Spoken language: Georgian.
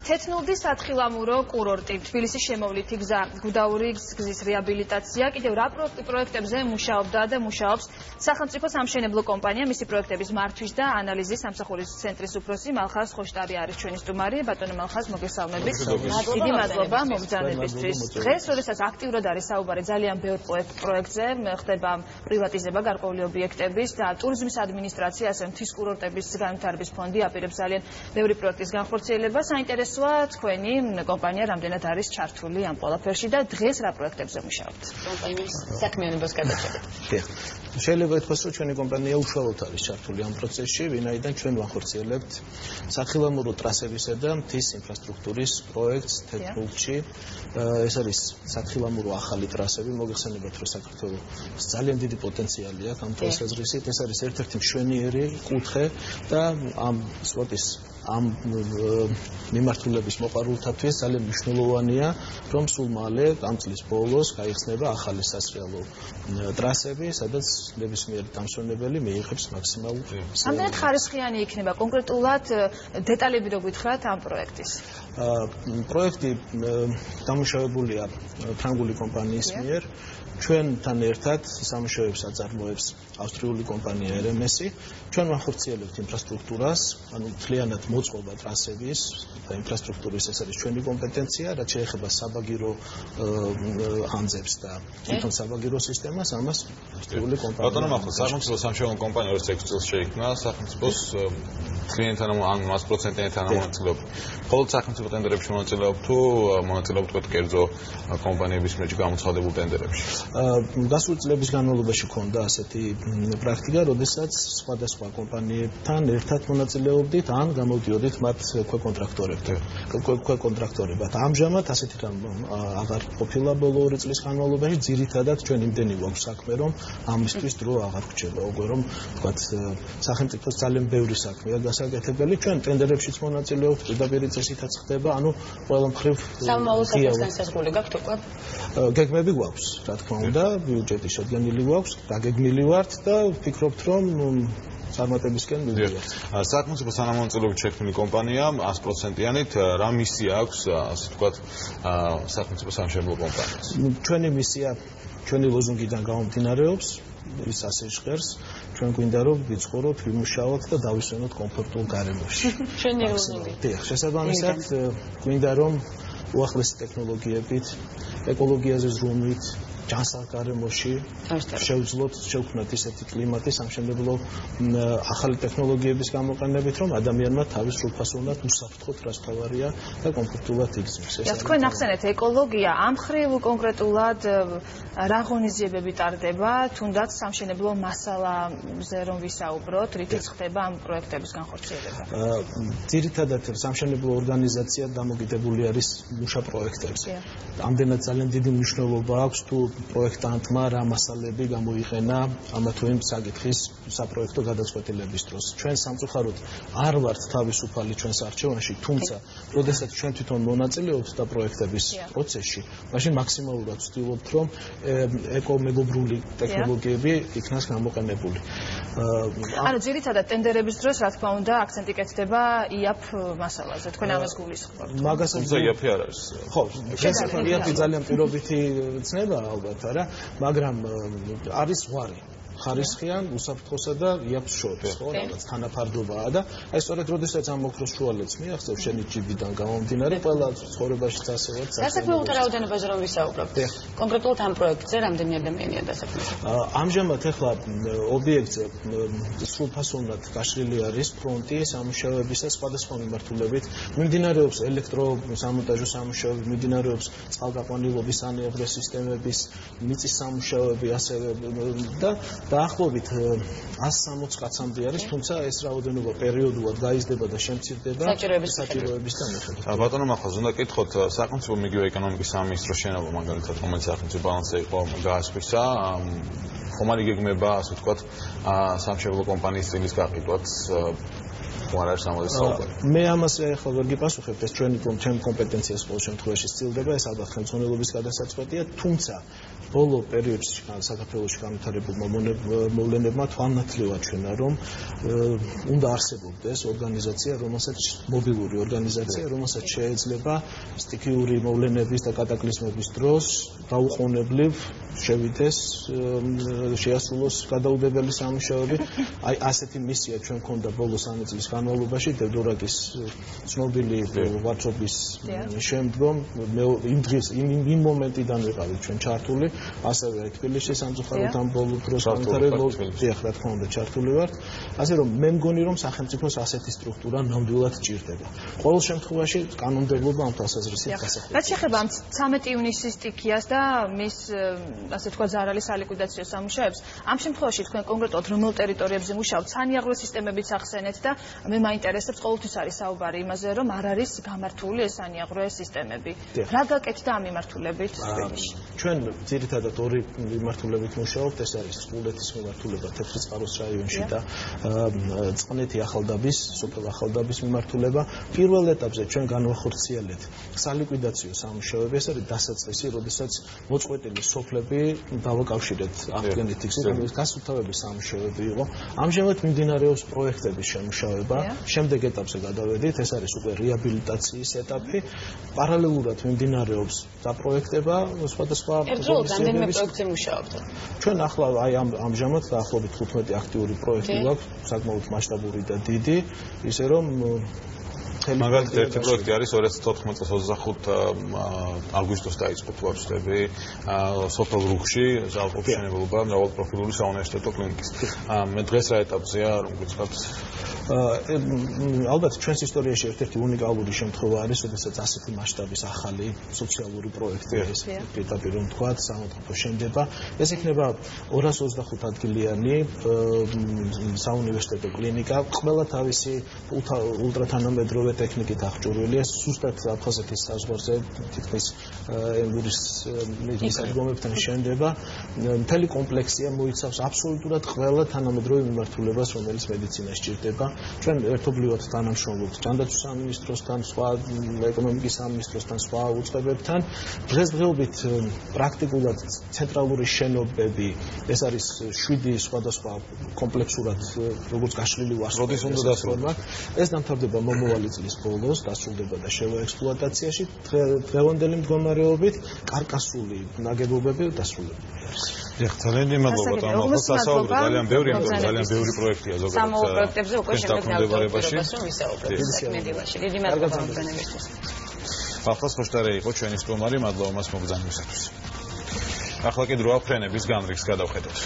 თეთნულდი სათხილამურო კურორტი, თბილისის შემოვლითი გზა, გუდაური გზის რეაბილიტაცია, კიდევ რა პროექტებზე მუშაობდა და მუშაობს სახელმწიფო სამშენებლო კომპანია, მისი პროექტების მართვის და ანალიზის სამსახურის ცენტრის უფროსი მალხაზ ხოშტარი არის ჩვენი სტუმარი. ბატონო მალხაზ, მოგესალმებით. დიდი მადლობა მობრძანებისთვის. დღეს, როდესაც აქტიურად არის საუბარი ძალიან ბევრ პროექტზე, ხდება პრივატიზება გარკვეული ობიექტების და ტურიზმის ადმინისტრაცია, ასე მთის კურორტების განვითარების ფონდი აპირებს ძალიან ბევრი პროექტის განხორციელება. საინტერესოა თქვენი კომპანია რამდენად არის ჩართული ამ ყველაფერში და დღეს რა პროექტებზე მუშაობთ? კომპანიის საქმიანობას გადაჭერით. შეიძლება ითქვას, რომ ჩვენი კომპანია უშუალოდ არის ჩართული ამ პროცესში, ვინაიდან ჩვენ ვახორციელებთ სათხილამურო ტრასებისა და მთის ინფრასტრუქტურის პროექტს თეთრულში. ეს არის სათხილამურო ახალი ტრასები, მოგეხსენებათ, რომ საქართველოს ძალიან დიდი პოტენციალი აქვს ამ თვალსაზრისით. ეს არის ერთ-ერთი მშვენიერი კუთხე და ამ სპორტის ამ მიმართულების მოყვარულთათვის ძალიან მნიშვნელოვანია, რომ სულ მალე ამ წლის ბოლოს გაიხსნება ახალი სასრიალო ტრასები, სადაც ნებისმიერი დამსვენებელი მიიღებს მაქსიმალურ სიამოვნებას. ამდენად ხარისხიანი იქნება კონკრეტულად დეტალები რო გითხრათ ამ პროექტის? პროექტი დამუშავებულია ფრანგული კომპანიის მიერ. ჩვენთან ერთად სამუშაოებს აწარმოებს ავსტრიული კომპანია RMS-ი. ჩვენ ვახორციელებთ ინფრასტრუქტურას, ანუ მთლიანად მოწყობა ტრასების და ინფრასტრუქტურის ეს არის ჩვენი კომპეტენცია, რაც შეეხება საბაგირო ანძებს და თვითონ საბაგირო სისტემას, ამას ავსტრიული კომპანია. ბატონო მალხაზ, სახელმწიფო სამშენებლო კომპანია 26 წელს შეიქმნა, სახელმწიფოს კლიენტთან ან 100%-იანი თანამონაწილეობა. მხოლოდ სახელმწიფო ტენდერებში მონაწილეობთ თუ მონაწილეობთ კერძო კომპანიების მიერ გამოცხადებულ ტენდერებში? გასული წლების განმავლობაში ქონდა ასეთი პრაქტიკა, როდესაც სხვადასხვა კომპანიებთან ერთად მონაწილეობდით ან გამოდიოდით მათ ქვეკონტრაქტორებად. ამჟამად ასეთი რამ აღარ ყოფილა ბოლო 2 წლის განმავლობაში, ძირითადად ჩვენ იმდენი გვაქვს საქმე, რომ ამისთვის დრო აღარ გვჭირდება. უკვე რომ ვთქვათ, სახელმწიფოს ძალიან ბევრი საქმეა გასაკეთებელი, ჩვენ ტენდერებშიც მონაწილეობთ, პირდაპირ წესითაც ხდება, ანუ ყველა მხრივ სამომავლო საკითხთან შესაძლებელი გაქვთ უკვე? გეგმები გვაქვს, რა თქმა უნდა, ბიუჯეტი შედგენილი გვაქვს, დაგეგმილი ვართ და ვფიქრობთ, რომ წარმატებისკენ მივიდივართ. სახელმწიფო თანამონაწილეობით შექმნილი კომპანია 100%-იანით რა მისია აქვს, ასე ვთქვათ, სახელმწიფო სამშენებლო კომპანიას? ჩვენი მისია ჩვენი ლოზუნგიდან გამომდინარეობს, ის ასე ჟღერს, ჩვენ გვინდა რომ ვიცხოვროთ, ვიმუშაოთ და დავისვენოთ კომფორტულ გარემოში. ჩვენი ლოზუნგი. დიახ, შესაბამისად გვინდა რომ უახლესი ტექნოლოგიებით, ეკოლოგიაზე ზრუნვით, ჯანსაღ გარემოში შევძლოთ, შევქმნათ ისეთი კლიმატი სამშენებლო ახალი ტექნოლოგიების გამოყენებით, რომ ადამიანმა თავის სრულფასოვნად უსაფრთხოდ რაც თავარია და კომფორტულად იგრძნოს. თქვენ ახსენეთ ეკოლოგია, ამ მხრივ კონკრეტულად რა ღონისძიებები ტარდება, თუნდაც სამშენებლო მასალაზე რომ ვისაუბროთ, რითიც ხდება ამ პროექტების განხორციელება? ძირითადად სამშენებლო ორგანიზაცია დამოკიდებული არის მუშა პროექტებზე. ამდენად ძალიან დიდი მნიშვნელობა აქვს თუ პროექტანტმა რა მასალები გამოიყენა ამა თუ იმ საკითხის საპროექტო გადაწყვეტილების დროს. ჩვენ სამწუხაროდ არ ვართ თავისუფალი ჩვენს არჩევანში, თუმცა, როდესაც ჩვენ თვითონ მონაწილეობთ და პროექტების პროცესში, მაშინ მაქსიმალურად ვცდილობთ, რომ ეკომეგობრული ტექნოლოგიები იქნას გამოყენებული. ანუ ძირითადად ტენდერების დროს, რა თქმა უნდა, აქცენტი კეთდება იაფ მასალაზე. თქვენ ამას გულისხმობთ. მაგასაც იაფი არ არის. ხო, შესაძლოა იაფი ძალიან პირობითი ცნება ალბათ, არა, მაგრამ არის ზღვარი. ხარისხიან, უსაფრთხოსა და იაფს შორის, ხო, რაღაც თანაფარდობაა და აი სწორედ როდესაც ამ ოქროს შუალედს მიაღწევ შენი ჯიბიდან გამომდინარე, ყველა ცხოვრებაშიც ასეა. დასაქმებულთა რაოდენობაზე რომ ვისაუბრებთ, კონკრეტულად ამ პროექტზე რამდენი ადამიანია დასაქმებული? ამჟამად ახლა ობიექტზე სრულფასოვნად გაშლილი არის ფრონტი სამუშაოებისა სხვადასხვა მიმართულებით. მიმდინარეობს ელექტროსამონტაჟო სამუშაოები, მიმდინარეობს წყალგაყვანილობის ანეღრე სისტემების მიწის სამუშაოები, ასევე და დაახლოებით 160 კაცამდე არის, თუმცა ეს რაოდენობა პერიოდულად გაიზრდება და შემცირდება საჭიროებისთან მიხედვით. ბატონო მალხაზ, უნდა კითხოთ, სახელმწიფო მიგივე ეკონომიკის სამინისტროს შენობა, მაგალითად, რომელიც სახელმწიფო ბალანსზე იყო გაასვისა, ხომ არ იგეგმება, ასე ვთქვათ, სამშენებლო კომპანიის წილის გაყიდვაც მე ამას ახლა ვერ გიპასუხებ, ეს ჩვენი კომპეტენციას ყოველ შემთხვევაში სცილდება, ეს ალბათ ხელმძღვანელობის გადასაწყვეტია, თუმცა ბოლო პერიოდში საქართველოში განვითარებულმა მოვლენებმა თვალნათლივად ჩვენა, რომ უნდა არსებობდეს ორგანიზაცია, რომელსაც მობილური ორგანიზაცია, რომელსაც შეიძლება სტიქიური მოვლენების და კატაკლიზმების დროს დაუყოვნებლივ შევიდეს, შეასრულოს გადაუდებელი სამუშაოები. აი ასეთი მისია ჩვენ გქონდა ბოლო 3 წლის განმავლობაში დევდორაკის ცნობილი ვარცხობის შემდგომ იმ მომენტიდან ვიყავით ჩვენ ჩართული, ასევე თბილისში სამწუხაროდ ამ ბოლო დროს განვითარებულ რა თქმა უნდა ჩართული ვართ. ასე რომ მე მგონი რომ სახელმწიფოს ასეთი სტრუქტურა ნამდვილად ჭირდება. ყოველ შემთხვევაში კანონმდებლობა ამ თვალსაზრისით გასახდენია. რაც შეეხება ამ 13 ივნისის სტიქიას და მის ასე თქვა ზარალის სალიკვიდაციო სამუშაოებს, ამ შემთხვევაში თქვენ კონკრეტულად რომელ ტერიტორიებზე მუშაობთ? სანიაღრო სისტემებიც ახსენეთ და მე მაინტერესებს ყოველთვის არის საუბარი იმაზე, რომ არ არის გამართული ეს სანიაღრო სისტემები. რა გაკეთდა ამ მიმართულებით თბილისში? ჩვენ ძირითადად ორი მიმართულებით მუშაობთ, ეს არის წყულეთის მიმართულება თეთრიწყაროს რაიონში და წყნეთი ახალდაბის, სოფელ ახალდაბის მიმართულება. პირველ ეტაპზე ჩვენ განვახორციელეთ სალიკვიდაციო სამუშაოები, ეს არის დასაწყისი, როდესაც მოწყვეტილი სოფლები დავაკავშირეთ აღდგენითი გზით, რომელიც გასუფთავების სამუშაოები იყო. ამჟამად მიმდინარეობს პროექტების შემუშავება. შემდეგ ეტაპზე გადავედით, ეს არის უკვე რეაბილიტაციის ეტაპი. პარალელურად მიმდინარეობს დაპროექტება სხვადასხვა ერთდროულად რამდენიმე პროექტზე მუშაობთ? ჩვენ ახლა აი ამჟამად დაახლოებით 15 აქტიური პროექტი გვაქვს, საკმაოდ მასშტაბური და დიდი, ისე რომ მაგალითად ერთი პროექტი არის 2014 წელს 25 აგვისტოს დაიწყო თუ არ ვცდები სოფელ რუხში ზალპობის მშენებლობა მრავალპროფილური საუნივერსიტეტო კლინიკის. მე დღეს რა ეტაპზეა რომ გითხრათ? ალბათ ჩვენს ისტორიაში ერთ-ერთი უნიკალური შემთხვევა არის, როდესაც ასეთი მასშტაბის ახალი სოციალური პროექტი ეს პირდაპირ რომ თქვათ, სამოთხო შენდება. ეს იქნება 225 ადგილიანი საუნივერსიტეტო კლინიკა, ყველა თავისი ულტრათანამედროვე ტექნიკით აღჭურვილია, სუსტად აფხაზეთის საზღვარზე თითქმის ენგურის მისადგომებთან შენდება. მთელი კომპლექსია მოიცავს აბსოლუტურად ყველა თანამედროვე მიმართულებას, რომელიც მედიცინას ჭირდება. ჩვენ ერთობლივად თანამშრომლობთ ჯანდაცვის სამინისტროსთან, სხვა ეკონომიკის სამინისტროსთან, სხვა უწყებებთან. დღესდღეობით პრაქტიკულად ცენტრალური შენობები, ეს არის 7 სხვადასხვა კომპლექსურად როგორც გაშლილი ვარსკვლავი. როდის უნდა დასრულდეს? ეს დამთავრდება მომავალი წლის ბოლოს, დასრულდება და შევა ექსპლუატაციაში. დღევანდელი მდგომარეობით კარკასული ნაგებობები დასრულებული არის. ძალიან მადლობა თამარ, სასაუბრო ძალიან ბევრი პროექტია ზოგადად. სამოუ პროექტებზე უკვე შემდეგდებარებაში რომ ვისაუბროთ საქმედიაში. დიდი მადლობა მოგზაურობისთვის. ახლა ხოშტარე იყო ჩვენი სტუმარი, მადლობა მას მოგზაურობისათვის. ახლა კიდევ რა ფრენების განრიგს გადავხედოთ.